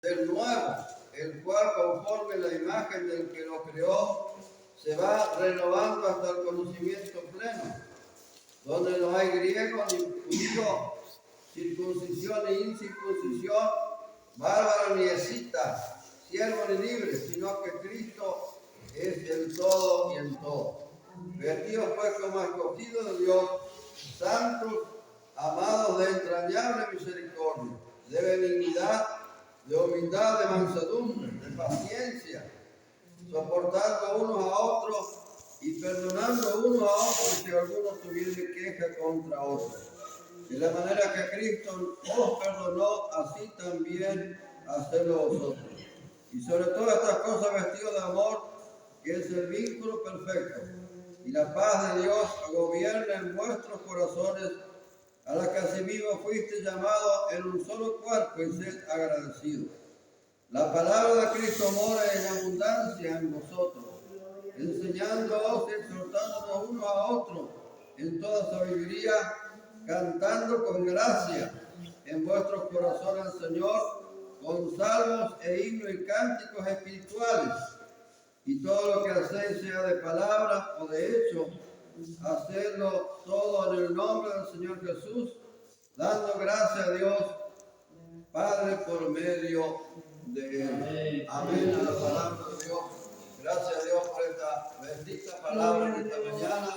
del nuevo, el cual conforme la imagen del que lo creó, se va renovando hasta el conocimiento pleno, donde no hay griego ni judío, circuncisión ni incircuncisión, bárbaro ni escita, siervo ni libre, sino que Cristo es el todo y en todo. Vestidos pues como escogidos de Dios, santos, amados de entrañable misericordia, de benignidad, de humildad, de mansedumbre, de paciencia, soportando unos a otros y perdonando unos a otros si alguno tuviere queja contra otros. De la manera que Cristo os perdonó, así también hacedlo vosotros. Y sobre todas estas cosas vestidos de amor, que es el vínculo perfecto. Y la paz de Dios gobierna en vuestros corazones, a la que asimismo fuiste llamados en un solo cuerpo, y sed agradecidos. La palabra de Cristo mora en abundancia en vosotros, enseñándoos y exhortándonos unos a otros en toda sabiduría, cantando con gracia en vuestros corazones al Señor, con salmos e himnos y cánticos espirituales. Y todo lo que hacéis, sea de palabra o de hecho, hacedlo todo en el nombre del Señor Jesús, dando gracias a Dios Padre por medio de Él. Amén a la palabra de Dios. Gracias a Dios por esta bendita palabra de esta mañana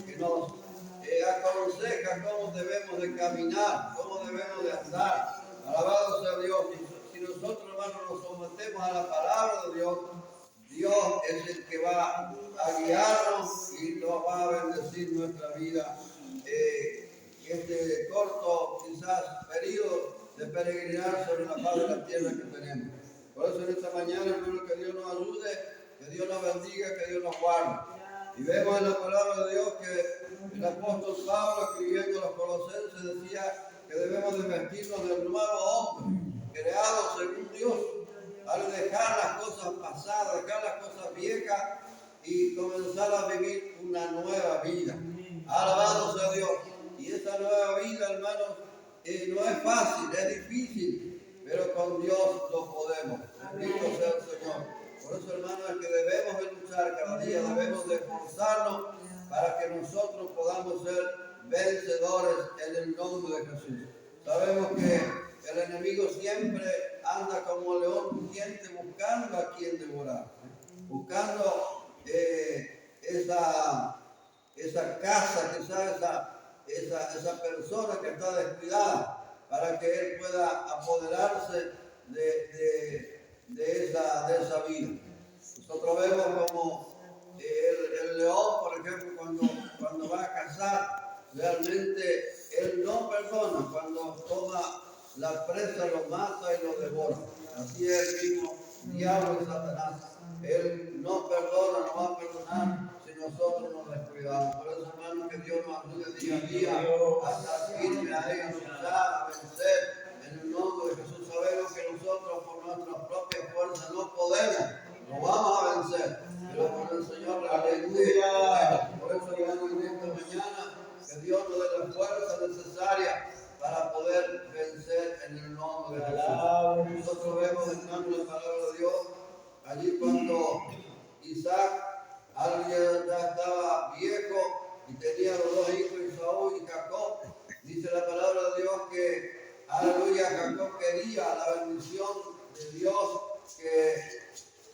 que nos aconseja cómo debemos de caminar, cómo debemos de andar. Alabado sea Dios. Si nosotros, hermanos, nos sometemos a la palabra de Dios, Dios es el que va a guiarnos y nos va a bendecir nuestra vida. Este corto, quizás, periodo de peregrinar sobre la faz de la tierra que tenemos. Por eso en esta mañana, hermano, que Dios nos ayude, que Dios nos bendiga, que Dios nos guarde. Y vemos en la palabra de Dios que el apóstol Pablo, escribiendo a los Colosenses, decía que debemos de vestirnos del nuevo hombre, creado según Dios, al dejar las cosas pasadas, dejar las cosas viejas y comenzar a vivir una nueva vida. Alabado sea Dios. Y esta nueva vida, hermanos, no es fácil, es difícil, pero con Dios lo podemos. Bendito sea el Señor. Por eso, hermanos, es que debemos de luchar cada día, debemos de esforzarnos para que nosotros podamos ser vencedores en el nombre de Jesús. Sabemos que el enemigo siempre anda como león rugiente buscando a quien devorar, buscando esa casa, quizás esa persona que está descuidada, para que él pueda apoderarse de esa vida. Nosotros vemos como el león, por ejemplo, cuando va a cazar, realmente él no perdona. Cuando toma la presa, lo mata y lo devora. Así es el mismo diablo y Satanás. Él no perdona, no va a perdonar si nosotros nos descuidamos. Por eso, hermano, que Dios nos ayude día a día a estar firme, a luchar, a vencer. En el nombre de Jesús. Sabemos que nosotros por nuestras propias fuerzas no podemos, no vamos a vencer, pero por el Señor realmente. Por eso, hermano, en esta mañana, que Dios nos dé la fuerza necesaria para poder vencer en el nombre de Jesús. Nosotros vemos, hermano, la palabra de Dios, allí cuando Isaac, ya estaba viejo y tenía los dos hijos, Esaú y Jacob. Dice la palabra de Dios que, aleluya, Jacob quería la bendición de Dios, que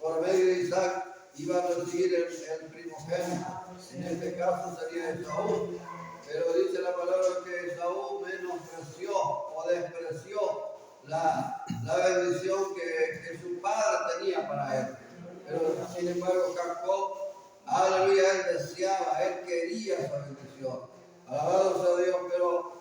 por medio de Isaac iba a recibir el primogénito. En este caso sería Esaú. Pero dice la palabra que Esaú menospreció o despreció la bendición que su padre tenía para él. Pero sin embargo, Jacob, aleluya, él deseaba, él quería esa bendición. Alabado sea Dios, pero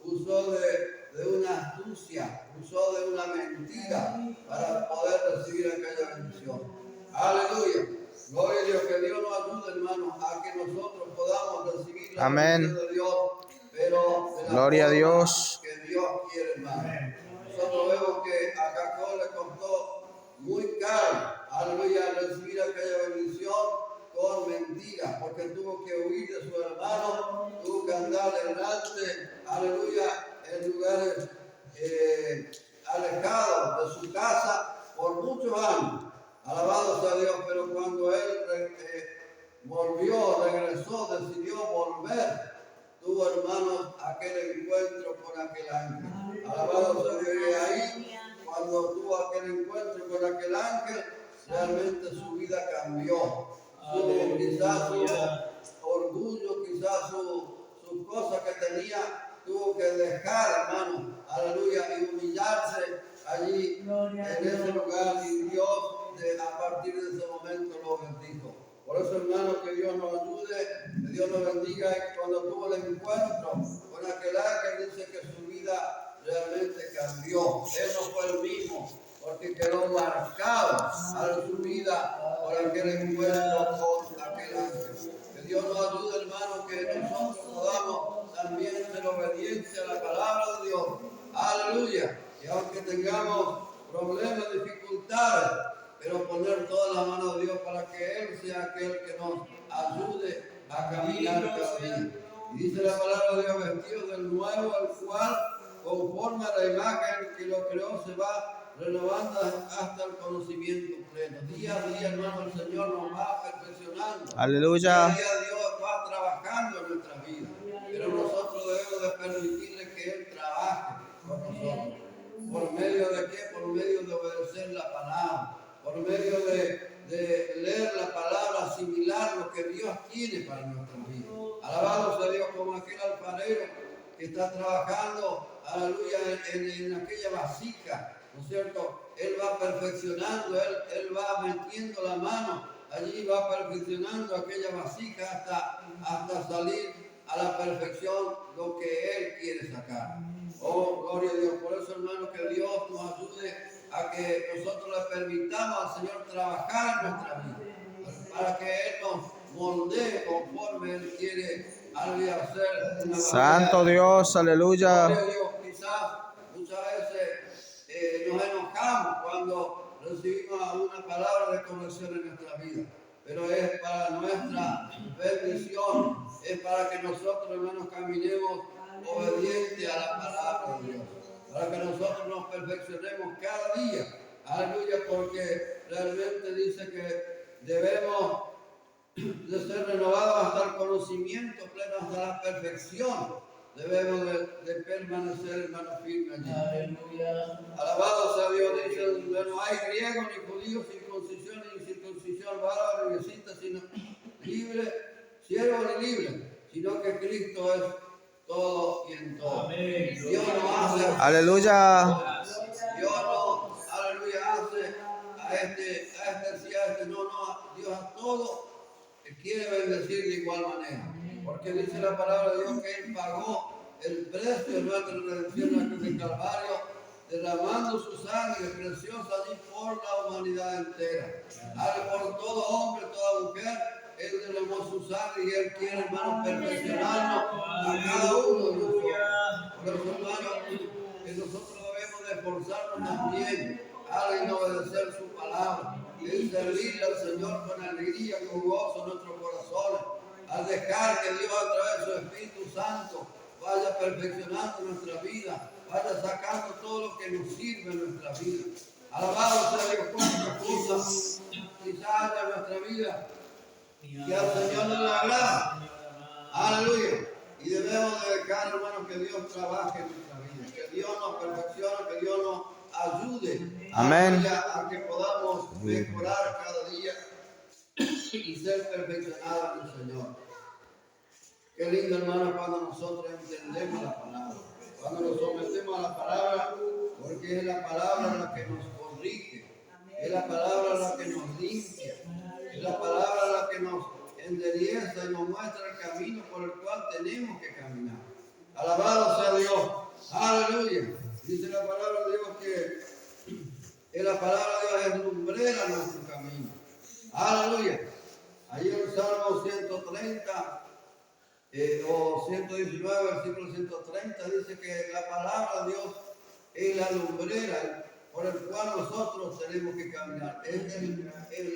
usó de una astucia, usó de una mentira para poder recibir aquella bendición. Aleluya. Gloria a Dios, que Dios nos ayude, hermanos, a que nosotros podamos recibir la bendición de Dios, pero de la Gloria a forma Dios. que Dios quiere, hermano. Nosotros vemos que a Jacob le costó muy caro, aleluya, recibir aquella bendición con mentiras, porque tuvo que huir de su hermano, tuvo que andar delante, aleluya, en lugares alejado de su casa por muchos años. Alabado sea Dios, pero cuando él regresó, decidió volver, tuvo, hermanos, aquel encuentro con aquel ángel. Alabado sea Dios. Y ahí, cuando tuvo aquel encuentro con aquel ángel, realmente su vida cambió. Quizás su orgullo, quizás sus cosas que tenía, tuvo que dejar, hermano, aleluya, y humillarse allí en ese lugar. Y Dios, a partir de ese momento, lo bendijo. Por eso, hermano, que Dios nos ayude, que Dios nos bendiga. Y cuando tuvo el encuentro con aquel ángel, dice que su vida realmente cambió. Él no fue el mismo, porque quedó marcado a su vida por aquel encuentro con aquel ángel. Que Dios nos ayude, hermano, que nosotros podamos también ser obedientes a la palabra de Dios. Aleluya. Y aunque tengamos problemas, dificultades, pero poner toda la mano de Dios para que Él sea aquel que nos ayude a caminar cada día. Y dice la palabra de Dios, vestido del nuevo, al cual, conforme a la imagen que lo creó, se va renovando hasta el conocimiento pleno. Día a día, hermano, el Señor nos va perfeccionando. Aleluya. Día a día Dios va trabajando en nuestra vida. Pero nosotros debemos de permitirle que Él trabaje con nosotros. ¿Por medio de qué? Por medio de obedecer la palabra. Por medio de leer la palabra, asimilar lo que Dios tiene para nuestra vida. Alabado sea Dios, como aquel alfarero que está trabajando, aleluya, en aquella vasija, ¿no es cierto? Él va perfeccionando, él va metiendo la mano, allí va perfeccionando aquella vasija hasta salir a la perfección lo que Él quiere sacar. Oh, gloria a Dios. Por eso, hermano, que Dios nos ayude a que nosotros le permitamos al Señor trabajar en nuestra vida, para que Él nos moldee conforme Él quiere hacer. Santo Dios, aleluya. Gloria a Dios. Quizás muchas veces nos enojamos cuando recibimos una palabra de corrección en nuestra vida, pero es para nuestra bendición, es para que nosotros, hermanos, caminemos obedientes a la palabra de Dios, para que nosotros nos perfeccionemos cada día. Aleluya, porque realmente dice que debemos de ser renovados hasta el conocimiento pleno, hasta la perfección. Debemos de permanecer, hermano, firmes allí. Aleluya. Alabado sea Dios. Dice donde no hay griego ni judío, circuncisión ni incircuncisión, bárbaro ni escita, sino libre, siervo ni libre, sino que Cristo es todo y en todo. Amén. Dios no hace, Aleluya. Dios no, aleluya, hace a este sí, a este no, Dios a todo quiere bendecir de igual manera, porque dice la palabra de Dios que Él pagó el precio de nuestra redención en la cruz del Calvario, derramando su sangre preciosa allí por la humanidad entera. Por todo hombre, toda mujer, Él derramó su sangre y Él quiere, hermano, perfeccionarnos a cada uno de nosotros. Por eso, hermano, que nosotros debemos de esforzarnos también a obedecer su palabra, y servirle al Señor con alegría, con gozo en nuestros corazones, al dejar que Dios a través de su Espíritu Santo vaya perfeccionando nuestra vida, vaya sacando todo lo que nos sirve en nuestra vida. Alabado sea Dios, cuántas cosas quizás en nuestra vida que al Señor no le agrada. Aleluya. Y debemos de dejar, hermanos, que Dios trabaje en nuestra vida, que Dios nos perfeccione, que Dios nos ayude. Amén. A que podamos mejorar cada día y ser perfeccionados en el Señor. Qué lindo, hermano, cuando nosotros entendemos la palabra, cuando nos sometemos a la palabra, porque es la palabra la que nos corrige, es la palabra la que nos limpia, es la palabra la que nos endereza y nos muestra el camino por el cual tenemos que caminar. Alabado sea Dios. Aleluya. Dice la palabra de Dios que la palabra de Dios es lumbrera nuestro camino. Aleluya. Ahí en el Salmo 130 o 119, versículo 130, dice que la palabra de Dios es la lumbrera por el cual nosotros tenemos que caminar. Es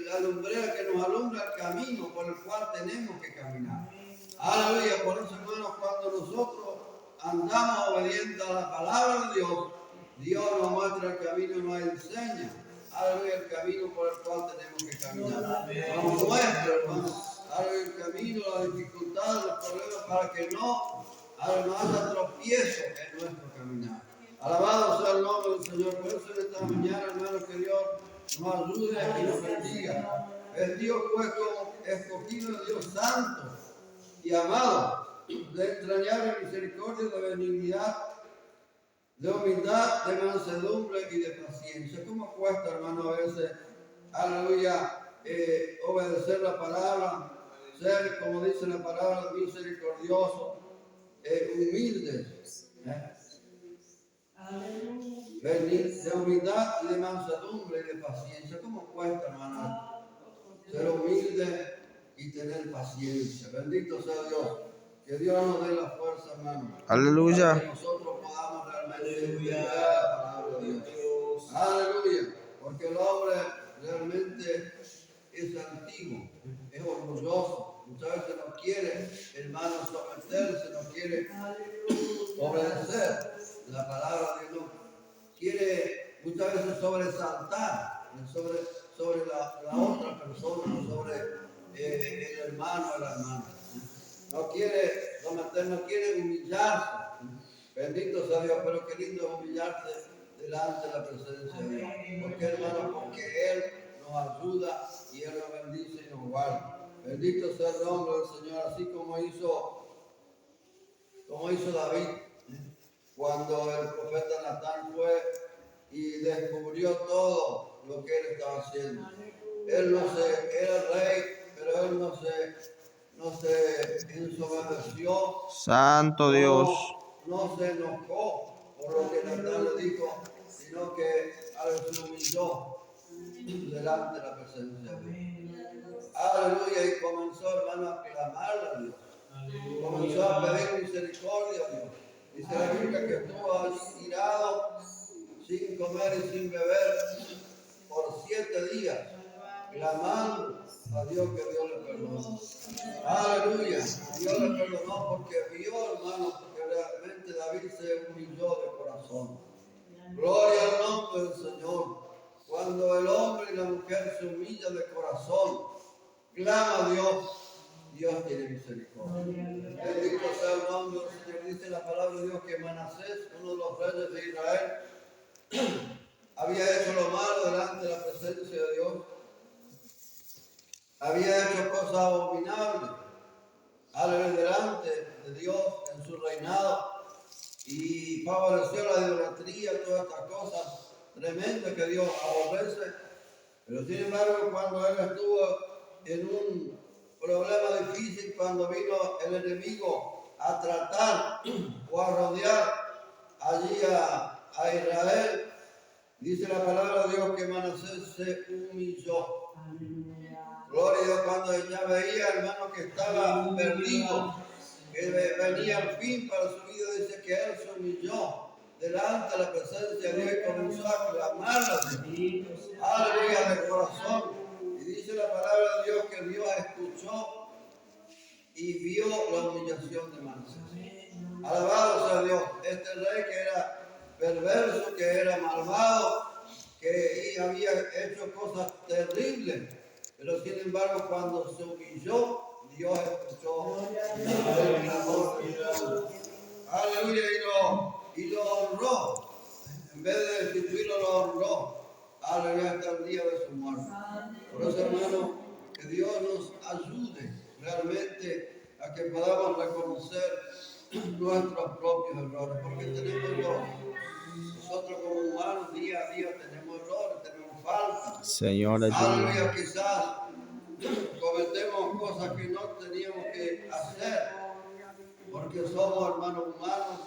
la lumbrera que nos alumbra el camino por el cual tenemos que caminar. Aleluya. Por eso, hermanos, cuando nosotros andamos obedientes a la palabra de Dios, Dios nos muestra el camino y nos enseña. Aleluya, el camino por el cual tenemos que caminar. Nos muestra, hermano, aleluya, el camino, las dificultades, los problemas, para que no haya tropiezo en nuestro caminar. Alabado sea el nombre del Señor. Por eso en esta mañana, hermano, que Dios nos ayude y nos bendiga. El Dios fue como escogido, el Dios santo y amado, de entrañable misericordia, de benignidad, de humildad, de mansedumbre y de paciencia. ¿Cómo cuesta, hermano, a veces, aleluya, obedecer la palabra, ser, como dice la palabra, misericordioso, humildes, de humildad y de mansedumbre y de paciencia? ¿Cómo cuesta, hermano, ser humilde y tener paciencia? Bendito sea Dios. Que Dios nos dé la fuerza, hermano. Aleluya. Para que nosotros podamos realmente entender la palabra de Dios. Aleluya. Porque el hombre realmente es antiguo, es orgulloso. Muchas veces no quiere, hermano, someterse, no quiere obedecer la palabra de Dios. Quiere muchas veces sobresaltar sobre la otra persona, sobre el hermano o la hermana. No quiere someter, no quiere humillarse. Bendito sea Dios, pero qué lindo es humillarse delante de la presencia de Dios. ¿Por qué, hermano? Porque Él nos ayuda y Él nos bendice y nos guarda. Bendito sea el nombre del Señor, así como hizo David cuando el profeta Natán fue y descubrió todo lo que él estaba haciendo. Él era rey, pero él no se ensoberbeció. Santo Dios. No se enojó por lo que Natán le dijo, sino que se humilló delante de la presencia de Dios. Aleluya, y comenzó, hermano, a clamarle a Dios. Comenzó a pedir misericordia a Dios. Dice la Biblia que estuvo allí tirado, sin comer y sin beber, por 7 días, clamando a Dios, que Dios le perdonó. Aleluya, Dios le perdonó porque vio, hermano, que realmente David se humilló de corazón. Gloria al nombre del Señor. Cuando el hombre y la mujer se humillan de corazón, clama a Dios, Dios tiene misericordia. Bendito sea el nombre del Señor. Dice la palabra de Dios que Manasés, uno de los reyes de Israel, había hecho lo malo delante de la presencia de Dios. Había hecho cosas abominables delante de Dios en su reinado y favoreció la idolatría, todas estas cosas tremendas que Dios aborrece. Pero sin embargo, cuando él estuvo en un problema difícil, cuando vino el enemigo a tratar o a rodear allí a Israel, dice la palabra de Dios que Manasés se humilló. Gloria a Dios, cuando ya veía, hermano, que estaba perdido, que venía el fin para su vida, dice que él se humilló delante de la presencia de Dios y comenzó a clamar a Dios. Aleluya, de corazón. Y dice la palabra de Dios que Dios escuchó y vio la humillación de Manasés. Alabado sea Dios. Este rey que era perverso, que era malvado, que había hecho cosas terribles, pero sin embargo cuando se humilló, Dios escuchó el clamor. Aleluya, y lo honró. En vez de destituirlo, lo honró. Aleluya, hasta el día de su muerte. Por eso, hermano, que Dios nos ayude realmente a que podamos reconocer nuestros propios errores, porque tenemos errores. Nosotros como humanos día a día tenemos errores, tenemos faltas. Señor, ayúdame. Aleluya, quizás cometemos cosas que no teníamos que hacer, porque somos hermanos humanos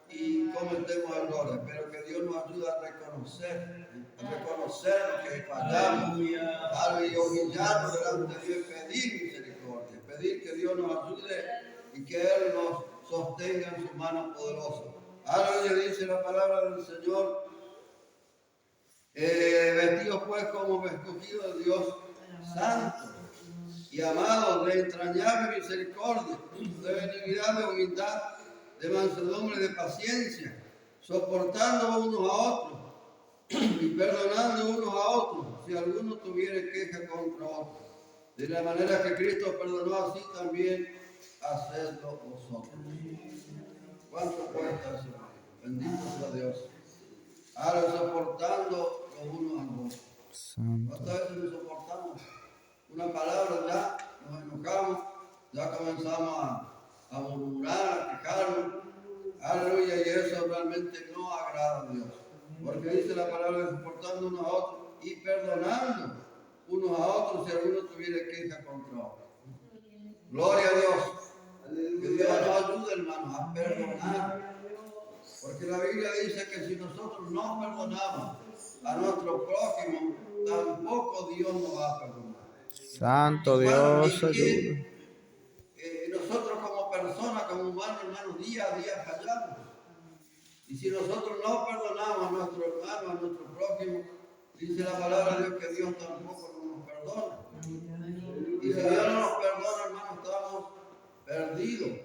y cometemos errores, pero que Dios nos ayude a reconocer lo que fallamos, y humillarnos delante de Dios y pedir misericordia, pedir que Dios nos ayude y que Él nos sostenga en su mano poderosa. Aleluya, dice la palabra del Señor, vestidos pues como escogidos de Dios santo y amado, de entrañable misericordia, de benignidad, de humildad, de mansedumbre y de paciencia, soportando unos a otros y perdonando unos a otros, si alguno tuviere queja contra otro. De la manera que Cristo perdonó, así también hacedlo vosotros. ¿Cuánto cuesta eso? Bendito sea Dios. Ahora soportando los unos a los otros. Santo. ¿Cuántas veces nos soportamos? Una palabra ya, nos enojamos, ya comenzamos a murmurar, a quejarnos. Aleluya, y eso realmente no agrada a Dios. Porque dice la palabra soportando unos a otros y perdonando unos a otros si alguno tuviera queja contra otro. Gloria a Dios. Que Dios nos ayude, hermanos, a perdonar. Porque la Biblia dice que si nosotros no perdonamos a nuestro prójimo, tampoco Dios nos va a perdonar. Santo Dios, ayuda. Nosotros como personas, como humanos, hermanos, día a día fallamos. Y si nosotros no perdonamos a nuestro hermano, a nuestro prójimo, dice la palabra de Dios que Dios tampoco nos perdona. Y si Dios no nos perdona, hermanos, estamos perdidos.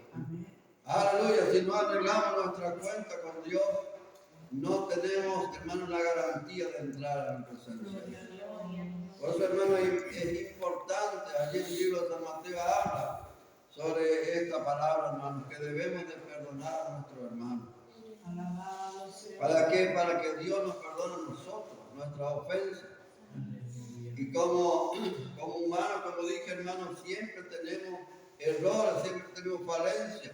Aleluya, si no arreglamos nuestra cuenta con Dios, no tenemos, hermanos, la garantía de entrar a la presencia de Dios. Por eso, hermanos, es importante, allí en el libro de San Mateo habla sobre esta palabra, hermanos, que debemos de perdonar a nuestros hermanos. ¿Para qué? Para que Dios nos perdone a nosotros, nuestras ofensas. Y como humanos, como dije, hermanos, siempre tenemos errores, siempre tenemos falencias,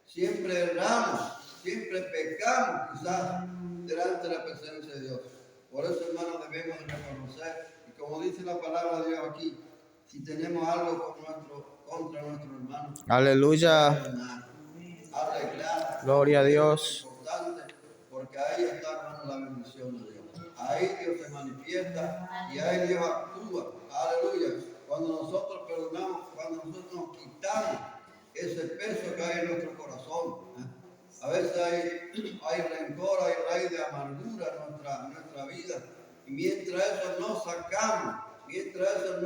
siempre erramos, siempre pecamos, quizás, delante de la presencia de Dios. Por eso, hermanos, debemos de reconocer, y como dice la palabra de Dios aquí, si tenemos algo contra nuestro hermano, Aleluya. arreglar. Gloria a Dios. Es importante, porque ahí está, hermano, la bendición de Dios. Ahí Dios se manifiesta y ahí Dios actúa. Aleluya. Cuando nosotros perdonamos, cuando nosotros nos quitamos ese peso que hay en nuestro corazón. A veces hay rencor, hay raíz de amargura en nuestra vida. Y mientras eso no sacamos, mientras eso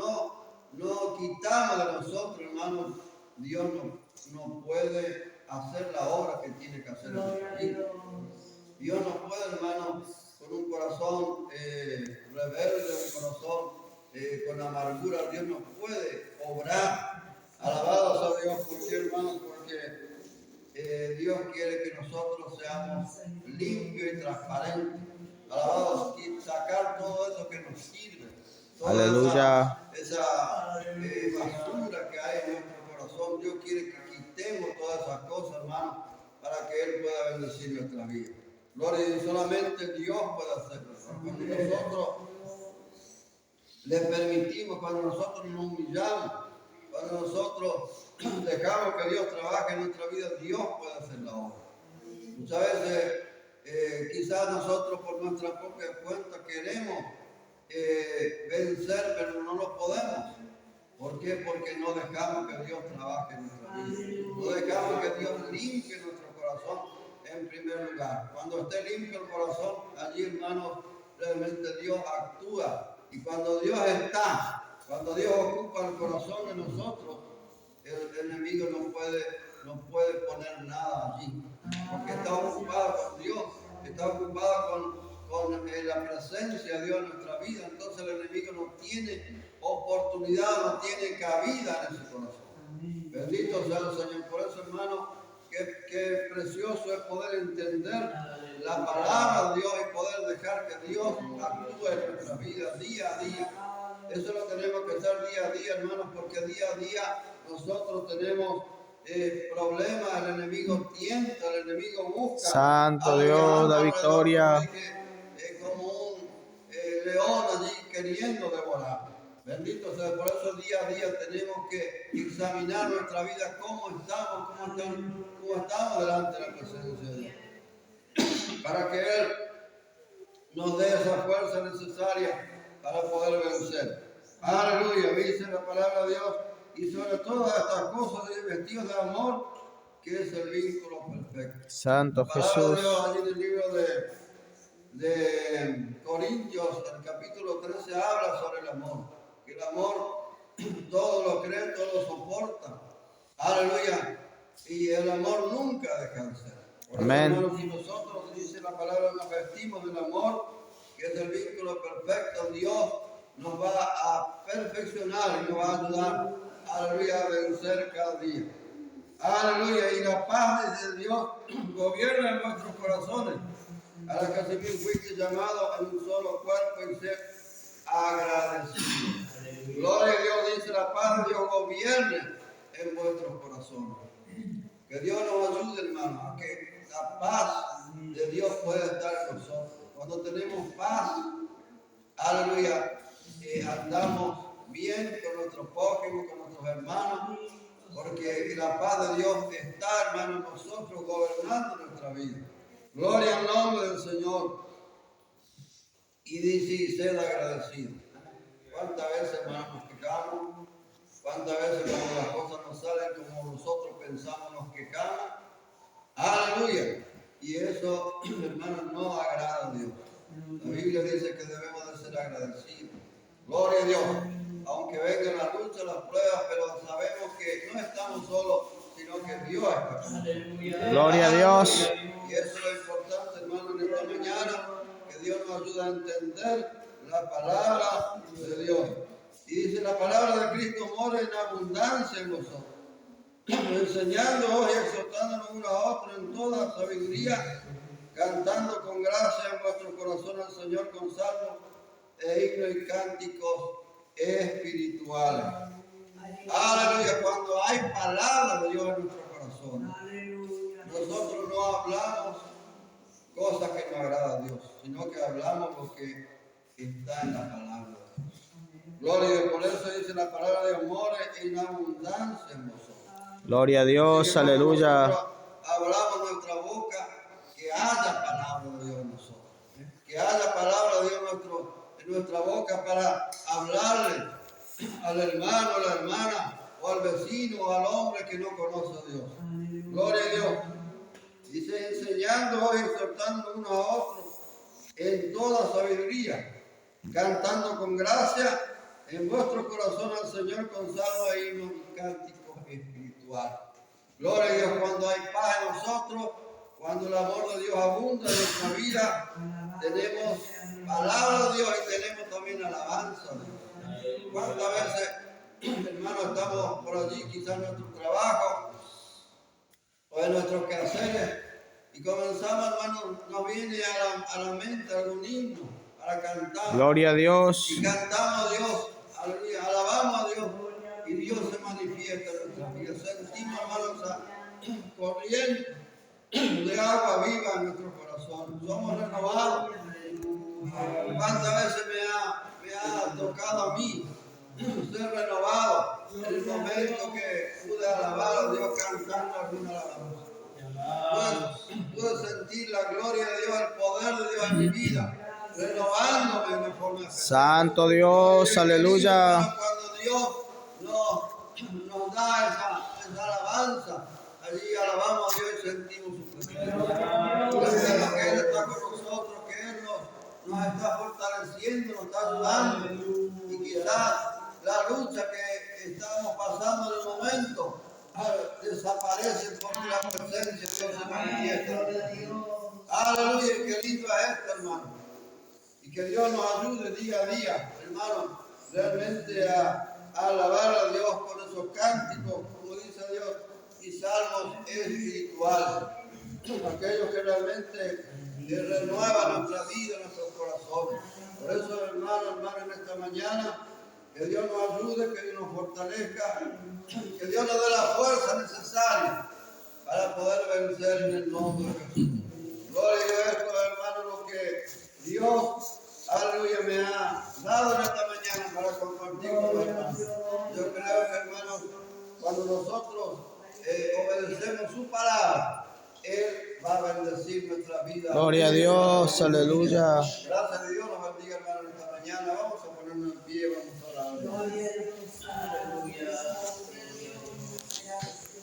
no quitamos de nosotros, hermanos, Dios no puede hacer la obra que tiene que hacer en nuestra vida. Dios no puede, hermano, con un corazón rebelde, un corazón con amargura. Dios no puede obrar. Alabado sea Dios. ¿Por qué, hermano? Porque Dios quiere que nosotros seamos limpios y transparentes. Alabado, y sacar todo eso que nos sirve. Aleluya. Esa basura que hay en nuestro corazón. Dios quiere que quitemos todas esas cosas, hermano, para que Él pueda bendecir nuestra vida. Gloria, y solamente Dios puede hacerlo. Cuando nosotros le permitimos, cuando nosotros nos humillamos, cuando nosotros dejamos que Dios trabaje en nuestra vida, Dios puede hacer la obra. Muchas veces, quizás nosotros por nuestra propia cuenta queremos vencer, pero no lo podemos. ¿Por qué? Porque no dejamos que Dios trabaje en nuestra vida. No dejamos que Dios limpie nuestro corazón en primer lugar. Cuando esté limpio el corazón, allí, hermanos, realmente Dios actúa. Y cuando Dios está, cuando Dios ocupa el corazón de nosotros, el enemigo no puede poner nada allí. Porque está ocupado con Dios, está ocupado con la presencia de Dios en nuestra vida. Entonces el enemigo no tiene oportunidad, no tiene cabida en ese corazón. Bendito sea el Señor. Por eso, hermano, qué precioso es poder entender la palabra de Dios y poder dejar que Dios actúe en nuestra vida día a día. Eso lo tenemos que hacer día a día, hermanos, porque día a día nosotros tenemos problemas, el enemigo tienta, el enemigo busca. Santo Dios, la victoria. Como un león allí queriendo devorar. Bendito sea, por eso día a día tenemos que examinar nuestra vida, cómo estamos delante de la presencia de Dios. Para que Él nos dé esa fuerza necesaria para poder vencer. Aleluya, dice la palabra de Dios. Y sobre todas estas cosas vestidos de amor, que es el vínculo perfecto. Santo La palabra de Jesús. Dios, allí en el libro de Corintios, el capítulo 13, habla sobre el amor. Que el amor todo lo cree, todo lo soporta. Aleluya. Y el amor nunca deja de ser. Por eso, Amén. hermanos, si nosotros, dice la palabra, nos vestimos del amor, que es el vínculo perfecto, Dios nos va a perfeccionar y nos va a ayudar, aleluya, a vencer cada día. Aleluya, y la paz de Dios gobierna en nuestros corazones, a la que asimismo fuiste llamado en un solo cuerpo y ser agradecido. Gloria a Dios, dice la paz de Dios gobierne en vuestros corazones. Que Dios nos ayude, hermano, a que la paz de Dios pueda estar en nosotros. Cuando tenemos paz, aleluya, andamos bien con nuestros prójimos, con nuestros hermanos, porque la paz de Dios está, hermano, en nosotros, gobernando nuestra vida. Gloria al nombre del Señor. Y dice, y sed agradecido. ¿Cuántas veces, hermano, nos quejamos? ¿Cuántas veces cuando las cosas no salen como nosotros pensamos nos quejamos? Aleluya. Y eso, hermano, no agrada a Dios. La Biblia dice que debemos de ser agradecidos. Gloria a Dios. Aunque vengan las luchas, las pruebas, pero sabemos que no estamos solos, sino que Dios está con nosotros. Gloria a Dios. Y eso es lo importante, hermano, en esta mañana, que Dios nos ayude a entender la palabra de Dios. Y dice, la palabra de Cristo mora en abundancia en nosotros, enseñándonos y exhortándonos uno a otro en toda sabiduría, cantando con gracia en vuestro corazón al Señor con salmos e himnos y cánticos espirituales. Aleluya, cuando hay palabra de Dios en nuestro corazón, nosotros no hablamos cosas que no agradan a Dios, sino que hablamos lo que está en la palabra de Dios. Gloria a Dios, por eso dice la palabra de amor en abundancia en nosotros. Gloria a Dios, aleluya. Hablamos nuestra boca, que haya palabra de Dios en nosotros. Que haya palabra de Dios en nuestra boca para hablarle al hermano, a la hermana, o al vecino, o al hombre que no conoce a Dios. Gloria a Dios. Dice, enseñando y exhortando unos a otros en toda sabiduría, cantando con gracia en vuestro corazón al Señor con salmos e himnos y cánticos espirituales. Gloria a Dios, cuando hay paz en nosotros, cuando el amor de Dios abunda en nuestra vida, tenemos palabra de Dios y tenemos también alabanza de Dios. ¿Cuántas veces, hermanos, estamos por allí, quizás en nuestro trabajo o en nuestros quehaceres, y comenzamos, hermanos, nos viene a la mente algún himno para cantar? Gloria a Dios. Y cantamos a Dios, aleluya, alabamos a Dios, y Dios se manifiesta en nuestras vidas. Sentimos, hermanos, esa corriente de agua viva en nuestro corazón. Somos renovados. ¿Cuántas veces me ha tocado a mí ser renovado en el momento que pude alabar a Dios cantando alguna alabanza? Pude sentir la gloria de Dios, el poder de Dios en mi vida, renovándome de forma Santo Dios, aleluya. Cuando Dios nos da esa alabanza, allí alabamos a Dios y sentimos su presencia. Gracias que Él está con nosotros, que Él nos está fortaleciendo, nos está ayudando. Y quizás la lucha que estamos pasando en el momento desaparece porque la presencia de Dios se manifiesta. Aleluya, qué lindo es esto, hermano. Y que Dios nos ayude día a día, hermano, realmente a alabar a Dios con esos cánticos, como dice Dios, y salmos espirituales. Aquellos que realmente renuevan nuestra vida, nuestros corazones. Por eso, hermano, en esta mañana, que Dios nos ayude, que Dios nos fortalezca, que Dios nos dé la fuerza necesaria para poder vencer en el nombre de Jesús. Gloria a Dios, hermano, lo que Dios, aleluya, me ha dado en esta mañana para compartir con los hermanos. Yo creo que, hermanos, cuando nosotros obedecemos su palabra, Él va a bendecir nuestra vida. Gloria a Dios, aleluya. Gracias a Dios, nos bendiga, hermano, en esta mañana. Vamos a ponernos en pie, vamos a orar.